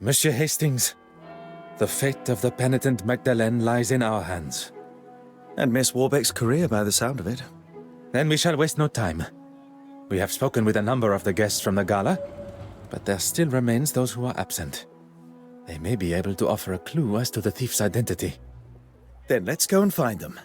Monsieur Hastings, the fate of the penitent Magdalene lies in our hands. And Miss Warbeck's career, by the sound of it. Then we shall waste no time. We have spoken with a number of the guests from the gala, but there still remains those who are absent. They may be able to offer a clue as to the thief's identity. Then let's go and find them.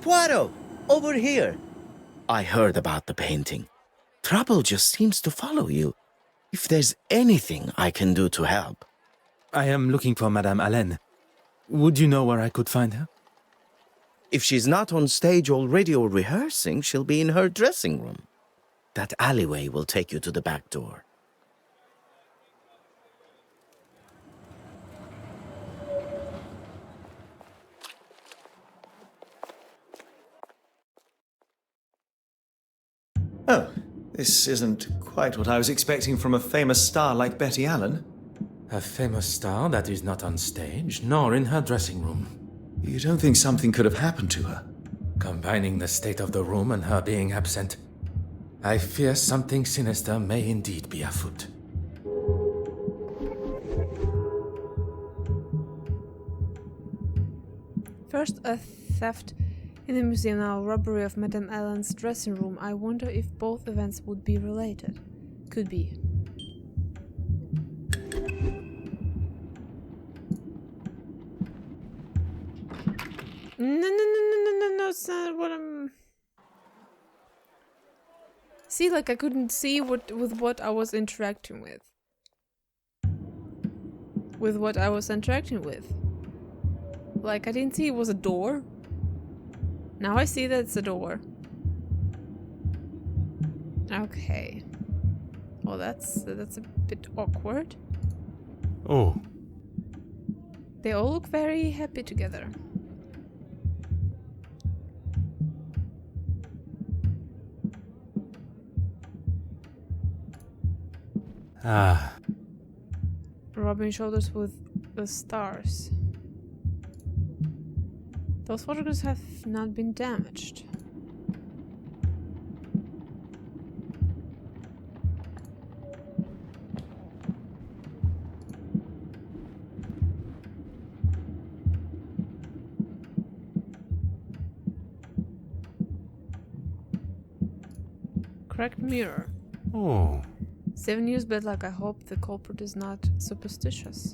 Poirot, over here. I heard about the painting. Trouble just seems to follow you. If there's anything I can do to help. I am looking for Madame Hélène. Would you know where I could find her? If she's not on stage already or rehearsing, she'll be in her dressing room. That alleyway will take you to the back door. Oh, this isn't quite what I was expecting from a famous star like Betty Allen. A famous star that is not on stage, nor in her dressing room. You don't think something could have happened to her? Combining the state of the room and her being absent, I fear something sinister may indeed be afoot. First a theft in the museum, now a robbery of Madame Allen's dressing room. I wonder if both events would be related. Could be. No, it's not what I'm... See, like I couldn't see with what I was interacting with. With what I was interacting with. Like I didn't see it was a door. Now I see that it's a door. Okay. Well, that's a bit awkward. Oh. They all look very happy together. Ah. Rubbing shoulders with the stars. Those photographs have not been damaged. Cracked mirror. Oh. 7 years bad luck. I hope the culprit is not superstitious.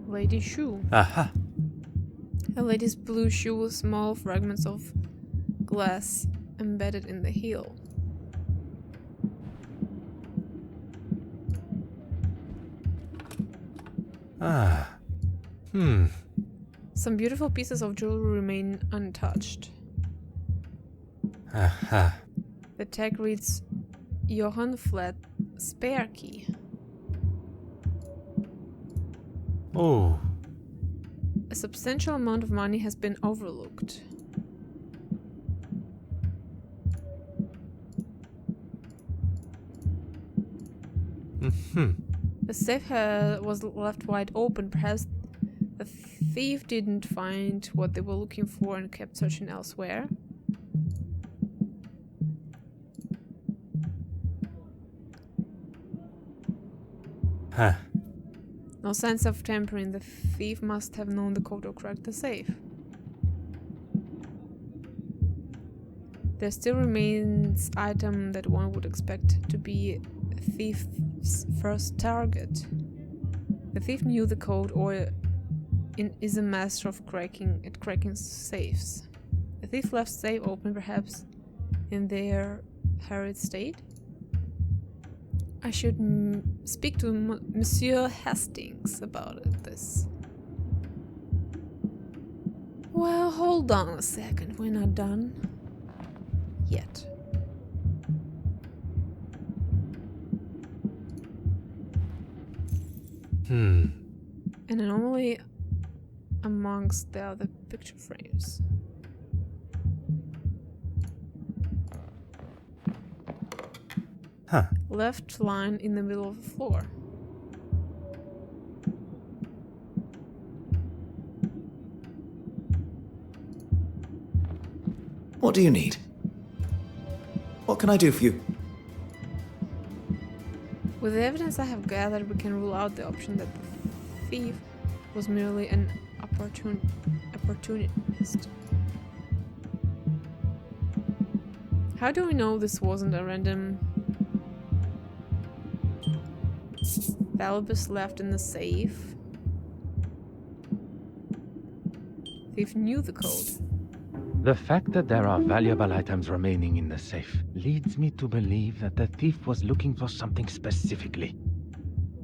Lady's shoe. Aha. A lady's blue shoe with small fragments of glass embedded in the heel. Ah. Some beautiful pieces of jewelry remain untouched. Aha. The tag reads Johann Flat spare key. Oh. A substantial amount of money has been overlooked. The safe was left wide open. Perhaps the thief didn't find what they were looking for and kept searching elsewhere. Huh. No signs of tampering. The thief must have known the code or cracked the safe. There still remains item that one would expect to be a thief's first target. The thief knew the code or is a master of cracking safes. The thief left safe open, perhaps in their hurried state. I should speak to Monsieur Hastings about this. Well, hold on a second. We're not done yet. An anomaly amongst the other picture frames. Huh. Left line in the middle of the floor. What do you need? What can I do for you? With the evidence I have gathered, we can rule out the option that the thief was merely an opportunist. How do we know this wasn't a random valuables left in the safe? Thief knew the code. The fact that there are valuable items remaining in the safe leads me to believe that the thief was looking for something specifically.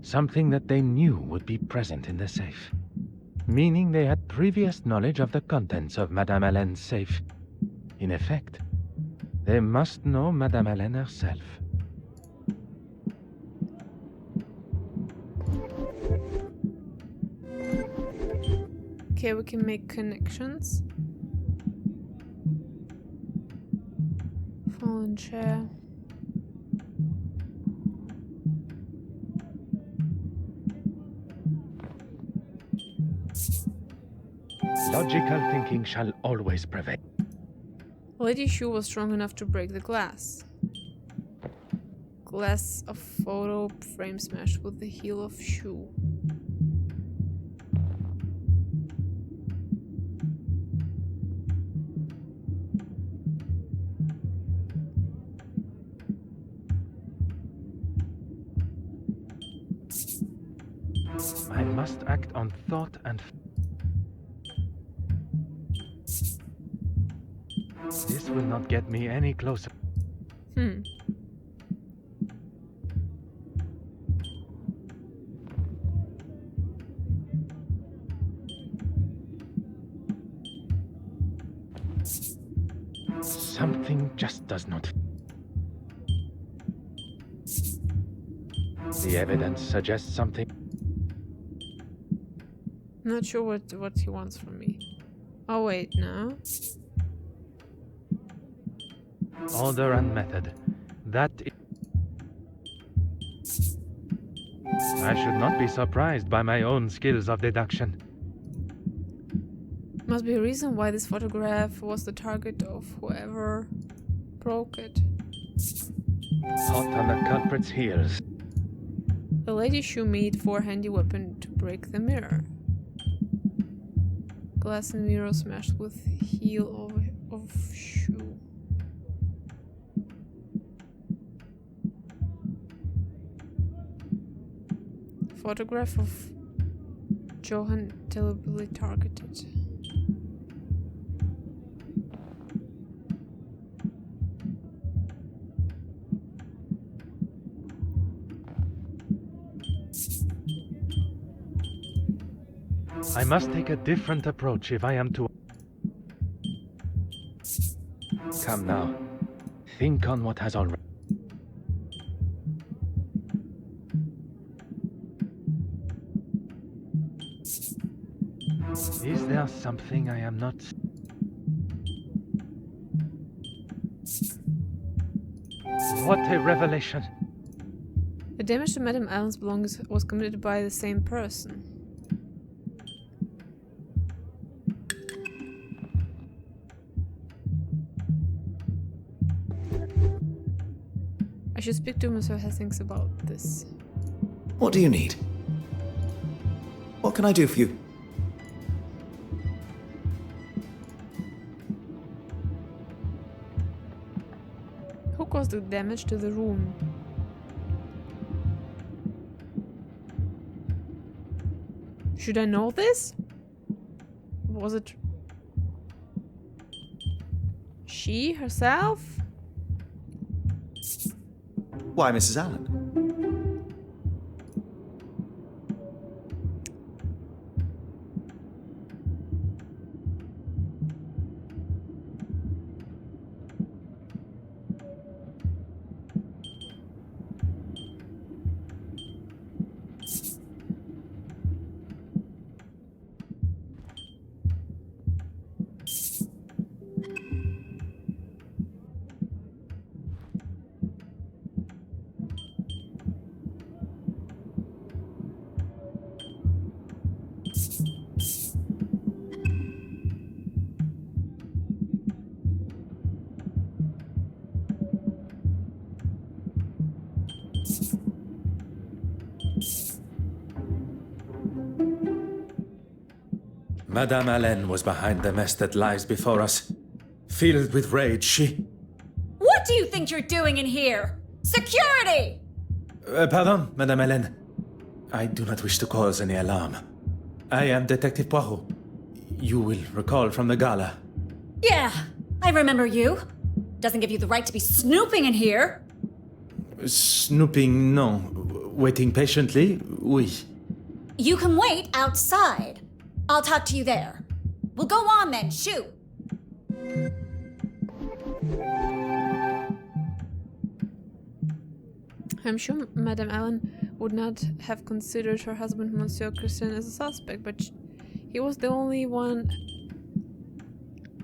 Something that they knew would be present in the safe. Meaning they had previous knowledge of the contents of Madame Helene's safe. In effect, they must know Madame Helene herself. Okay, we can make connections. Fallen chair. Logical thinking shall always prevail. Lady Shoe was strong enough to break the glass. Glass of photo frame smashed with the heel of shoe. I must act on thought and... This will not get me any closer. Something just does not... The evidence suggests something... Not sure what he wants from me. Oh wait, no. Order and method. That I should not be surprised by my own skills of deduction. Must be a reason why this photograph was the target of whoever broke it. Hot on the culprit's heels. The Lady Shoe made for a handy weapon to break the mirror. Glass and mirror smashed with heel of shoe. Photograph of Johann deliberately targeted. I must take a different approach if I am to... Come now. Think on what has already... Is there something I am not... What a revelation! The damage to Madame Allen's belongings was committed by the same person. I should speak to Mr. Hastings about this. What do you need? What can I do for you? Who caused the damage to the room? Should I know this? Was it she herself? Why, Mrs. Allen? Madame Allen was behind the mess that lies before us. Filled with rage, she... What do you think you're doing in here? Security! Pardon, Madame Allen. I do not wish to cause any alarm. I am Detective Poirot. You will recall from the gala. Yeah, I remember you. Doesn't give you the right to be snooping in here. Snooping, no. Waiting patiently, oui. You can wait outside. I'll talk to you there. Well, go on then, shoot. I'm sure Madame Allen would not have considered her husband Monsieur Christian as a suspect, but he was the only one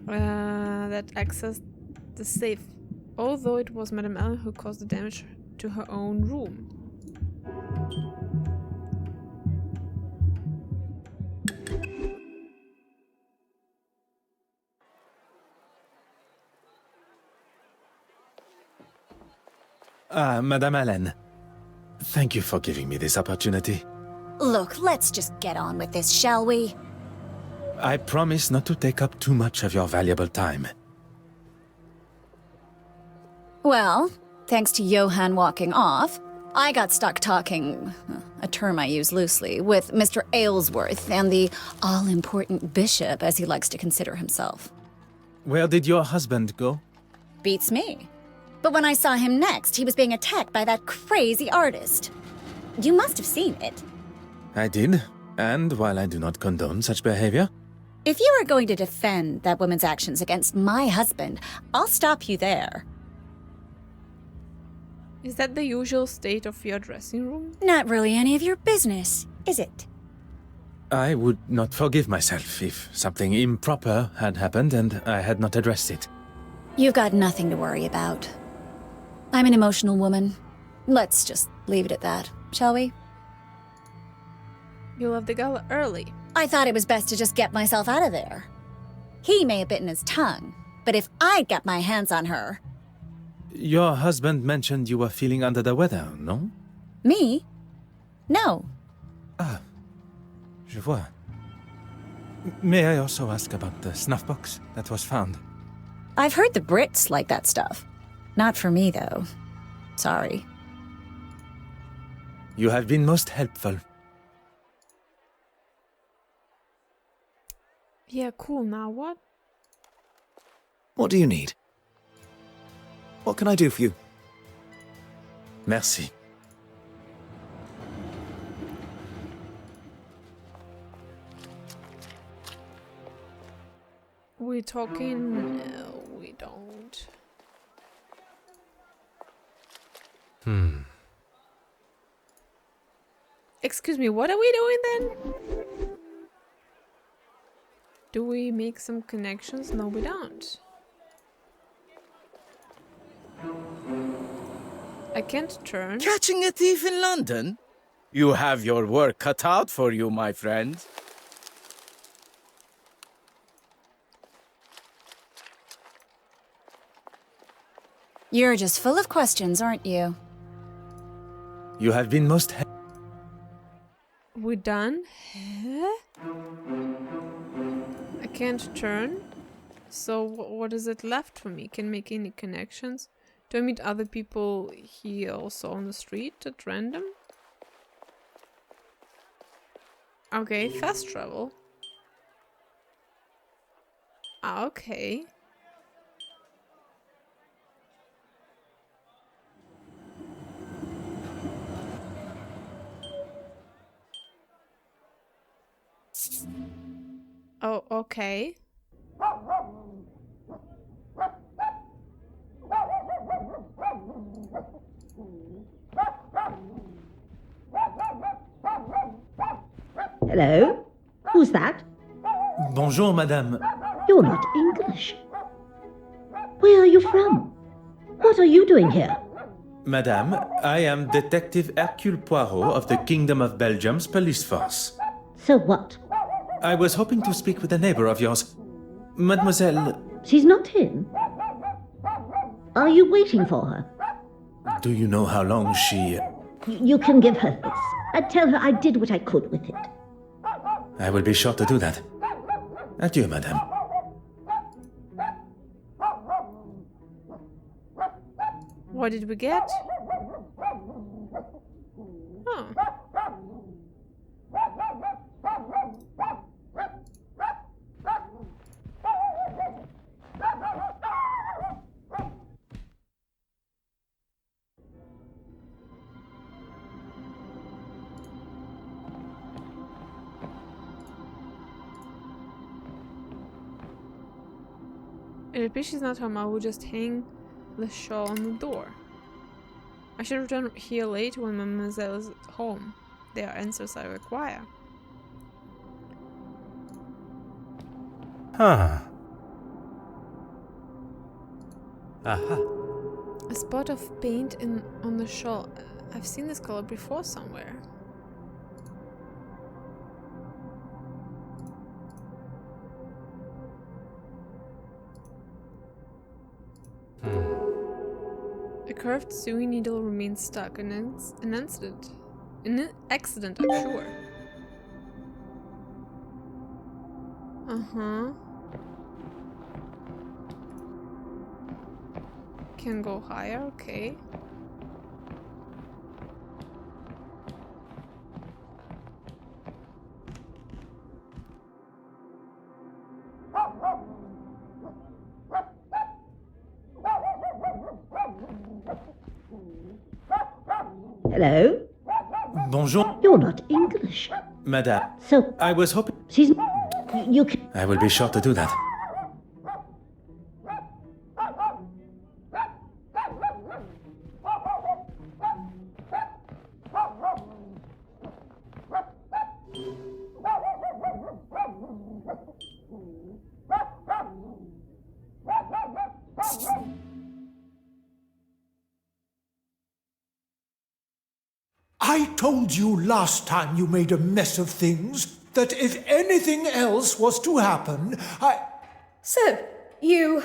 that accessed the safe, although it was Madame Allen who caused the damage to her own room. Madame Allen. Thank you for giving me this opportunity. Look, let's just get on with this, shall we? I promise not to take up too much of your valuable time. Well, thanks to Johann walking off, I got stuck talking, a term I use loosely, with Mr. Aylesworth and the all-important bishop, as he likes to consider himself. Where did your husband go? Beats me. But when I saw him next, he was being attacked by that crazy artist. You must have seen it. I did, and while I do not condone such behavior... If you are going to defend that woman's actions against my husband, I'll stop you there. Is that the usual state of your dressing room? Not really any of your business, is it? I would not forgive myself if something improper had happened and I had not addressed it. You've got nothing to worry about. I'm an emotional woman. Let's just leave it at that, shall we? You left the gala early. I thought it was best to just get myself out of there. He may have bitten his tongue, but if I'd got my hands on her... Your husband mentioned you were feeling under the weather, no? Me? No. Ah, je vois. May I also ask about the snuff box that was found? I've heard the Brits like that stuff. Not for me, though. Sorry. You have been most helpful. Yeah, cool. Now what? What do you need? What can I do for you? Merci. We talking? No, we don't. Excuse me, what are we doing then? Do we make some connections? No, we don't. I can't turn. Catching a thief in London? You have your work cut out for you, my friend. You're just full of questions, aren't you? You have been most We done? Huh? I can't turn. So what is it left for me? Can make any connections? Do I meet other people here also on the street at random? Okay, fast travel. Ah, okay. Oh, okay. Hello? Who's that? Bonjour, madame. You're not English. Where are you from? What are you doing here? Madame, I am Detective Hercule Poirot of the Kingdom of Belgium's police force. So what? I was hoping to speak with a neighbor of yours. Mademoiselle... She's not in. Are you waiting for her? Do you know how long she... You can give her this. And tell her I did what I could with it. I will be sure to do that. Adieu, madame. What did we get? Oh. If the bitch is not home, I will just hang the shawl on the door. I should return here later when Mademoiselle is home. There are answers I require. Huh. Aha. A spot of paint on the shawl. I've seen this color before somewhere. A curved sewing needle remains stuck. An accident, I'm sure. Can go higher, okay. Hello? Bonjour, You're not English. madame. So, I was hoping... she's... You can... I will be sure to do that. I told you last time you made a mess of things that if anything else was to happen, So, you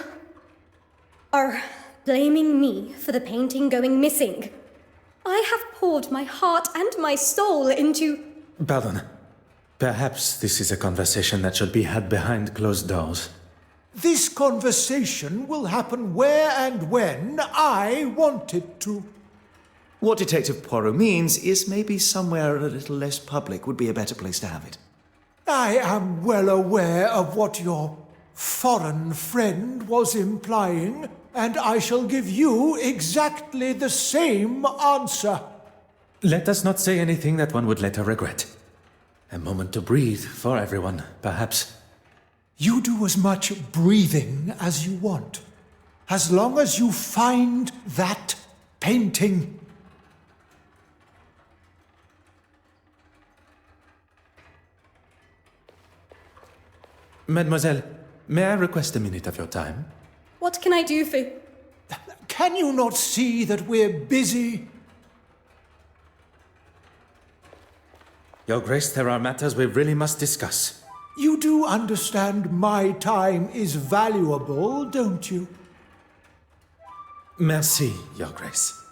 are blaming me for the painting going missing. I have poured my heart and my soul into... Pardon. Perhaps this is a conversation that should be had behind closed doors. This conversation will happen where and when I want it to. What Detective Poirot means is maybe somewhere a little less public would be a better place to have it. I am well aware of what your foreign friend was implying, and I shall give you exactly the same answer. Let us not say anything that one would later regret. A moment to breathe for everyone, perhaps. You do as much breathing as you want, as long as you find that painting. Mademoiselle, may I request a minute of your time? What can I do for... Can you not see that we're busy? Your Grace, there are matters we really must discuss. You do understand my time is valuable, don't you? Merci, Your Grace.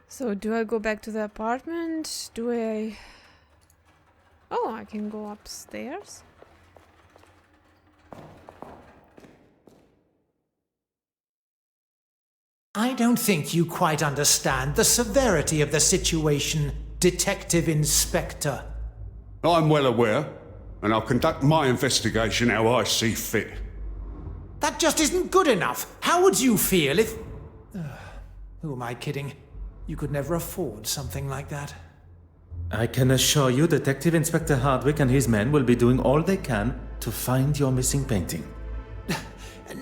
So, do I go back to the apartment? Do I... Oh, I can go upstairs? I don't think you quite understand the severity of the situation, Detective Inspector. I'm well aware, and I'll conduct my investigation how I see fit. That just isn't good enough. How would you feel if... Who am I kidding? You could never afford something like that. I can assure you Detective Inspector Hardwick and his men will be doing all they can to find your missing painting.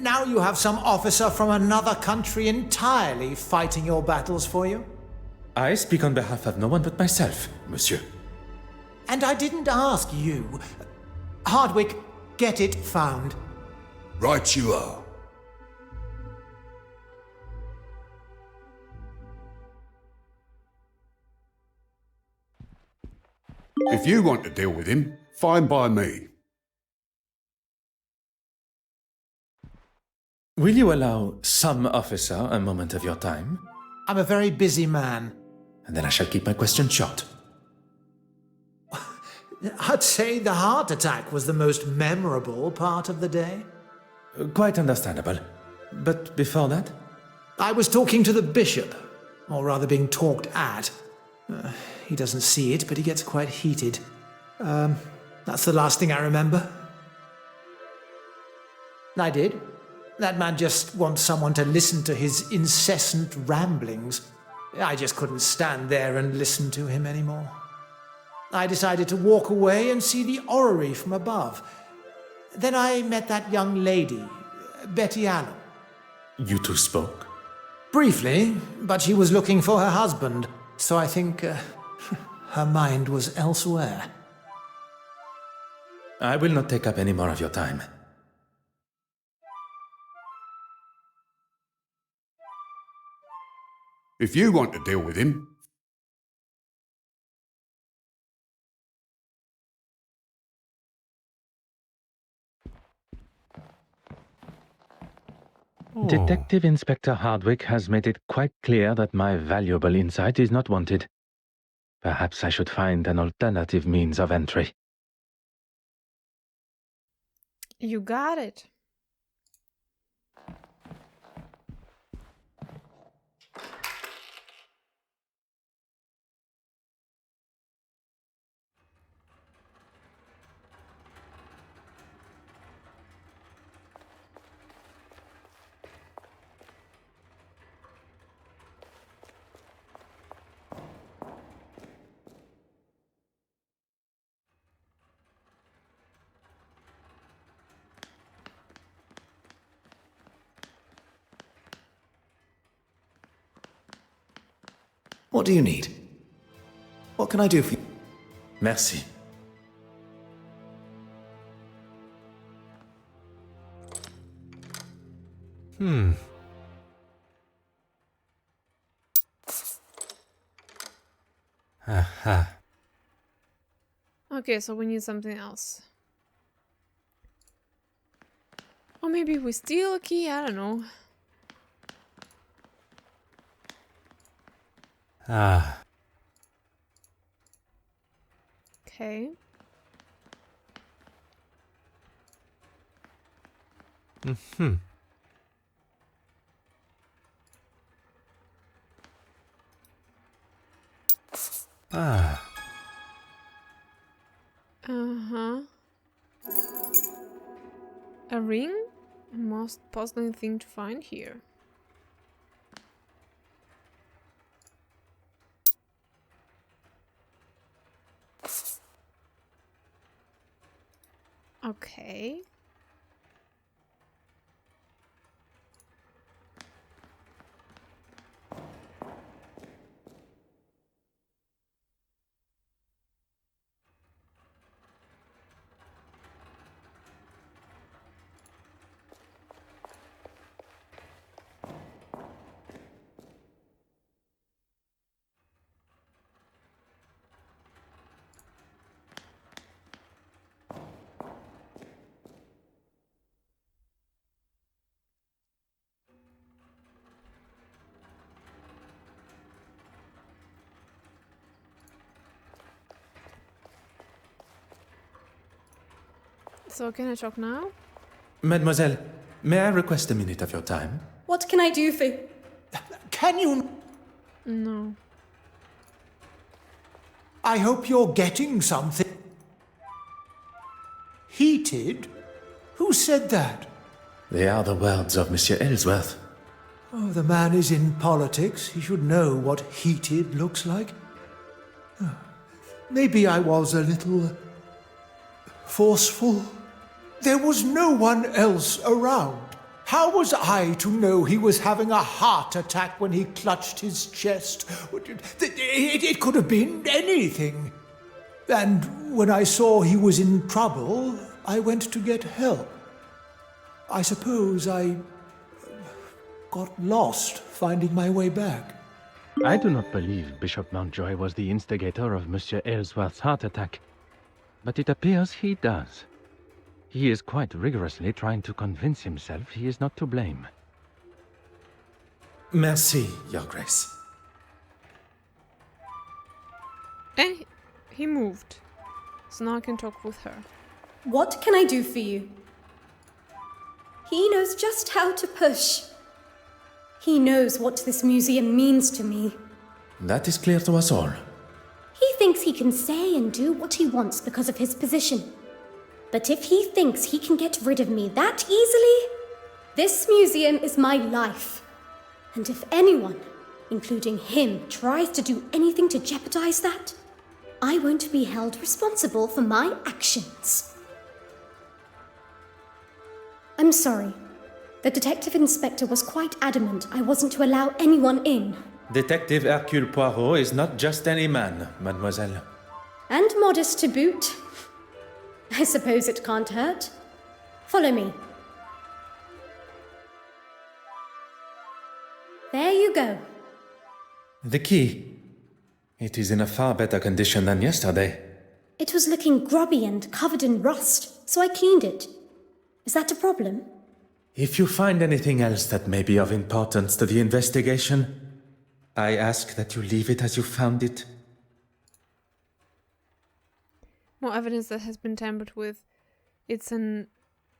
Now you have some officer from another country entirely fighting your battles for you. I speak on behalf of no one but myself, monsieur. And I didn't ask you. Hardwick, get it found. Right you are. If you want to deal with him, fine by me. Will you allow some officer a moment of your time? I'm a very busy man. And then I shall keep my question short. I'd say the heart attack was the most memorable part of the day. Quite understandable. But before that? I was talking to the bishop, or rather being talked at. He doesn't see it, but he gets quite heated. That's the last thing I remember. I did. That man just wants someone to listen to his incessant ramblings. I just couldn't stand there and listen to him anymore. I decided to walk away and see the orrery from above. Then I met that young lady, Betty Allen. You two spoke? Briefly, but she was looking for her husband, so I think her mind was elsewhere. I will not take up any more of your time. If you want to deal with him, Detective Inspector Hardwick has made it quite clear that my valuable insight is not wanted. Perhaps I should find an alternative means of entry. You got it. What do you need? What can I do for you? Merci. Aha. Okay, so we need something else. Or maybe we steal a key, I don't know. Ah. Okay. Mm-hmm. Ah. Uh-huh. A ring? Most puzzling thing to find here. Okay. So can I talk now? Mademoiselle, may I request a minute of your time? What can I do for you? Can you... No. I hope you're getting something. Heated? Who said that? They are the words of Monsieur Ellsworth. Oh, the man is in politics. He should know what heated looks like. Oh, maybe I was a little... forceful. There was no one else around. How was I to know he was having a heart attack when he clutched his chest? It could have been anything. And when I saw he was in trouble, I went to get help. I suppose I got lost finding my way back. I do not believe Bishop Mountjoy was the instigator of Monsieur Aylesworth's heart attack, but it appears he does. He is quite rigorously trying to convince himself he is not to blame. Merci, Your Grace. And he moved, so now I can talk with her. What can I do for you? He knows just how to push. He knows what this museum means to me. That is clear to us all. He thinks he can say and do what he wants because of his position. But if he thinks he can get rid of me that easily, this museum is my life. And if anyone, including him, tries to do anything to jeopardize that, I won't be held responsible for my actions. I'm sorry. The detective inspector was quite adamant I wasn't to allow anyone in. Detective Hercule Poirot is not just any man, mademoiselle. And modest to boot. I suppose it can't hurt. Follow me. There you go. The key. It is in a far better condition than yesterday. It was looking grubby and covered in rust, so I cleaned it. Is that a problem? If you find anything else that may be of importance to the investigation, I ask that you leave it as you found it. More evidence that has been tampered with. It's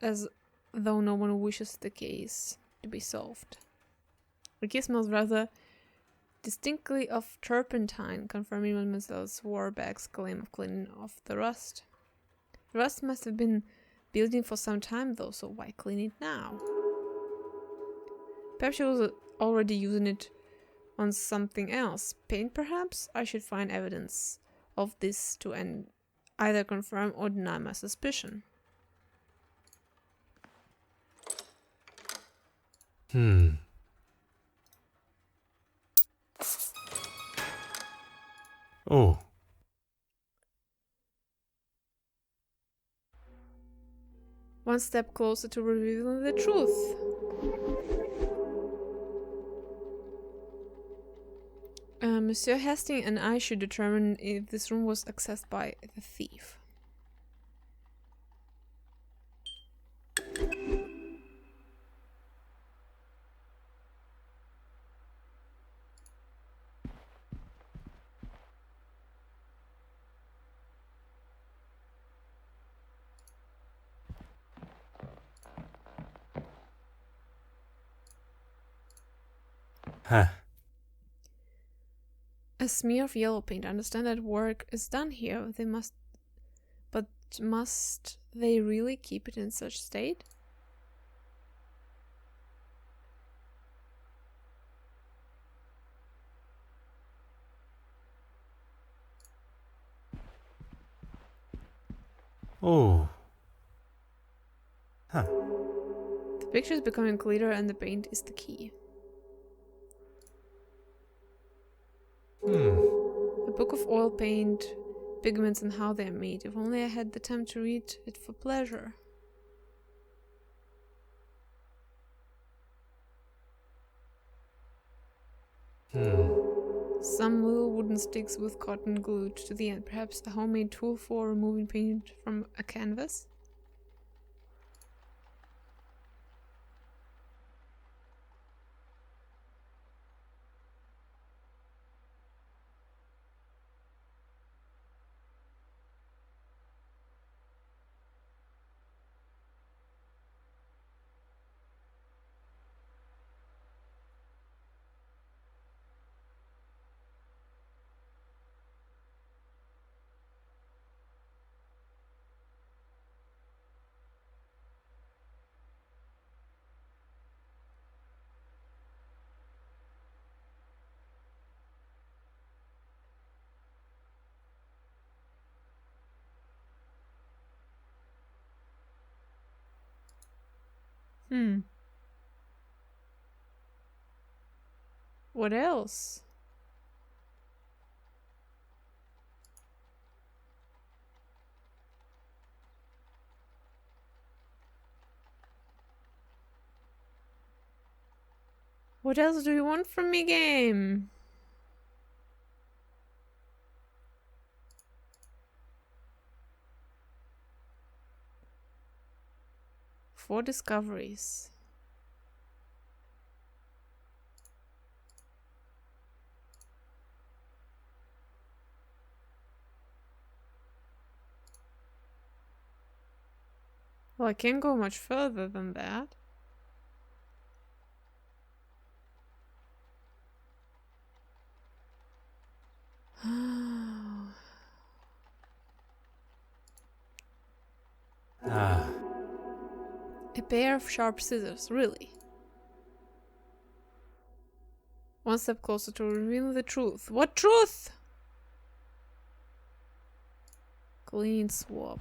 as though no one wishes the case to be solved. The key smells rather distinctly of turpentine, confirming Mademoiselle Swarback's claim of cleaning off the rust. The rust must have been building for some time though, so why clean it now? Perhaps she was already using it on something else. Paint, perhaps? I should find evidence of this to either confirm or deny my suspicion. Oh. One step closer to revealing the truth. Monsieur Hastings and I should determine if this room was accessed by the thief. Huh. A smear of yellow paint. I understand that work is done here. But must they really keep it in such state? Oh. Huh. The picture is becoming clearer and the paint is the key. A book of oil paint, pigments and how they are made. If only I had the time to read it for pleasure. Some little wooden sticks with cotton glued to the end. Perhaps a homemade tool for removing paint from a canvas? What else? What else do you want from me, game? 4 discoveries. Well, I can't go much further than that. A pair of sharp scissors, really. One step closer to revealing the truth. What truth? Clean swab.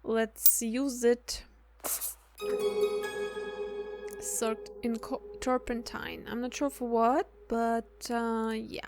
Let's use it. Soaked in turpentine. I'm not sure for what, but yeah.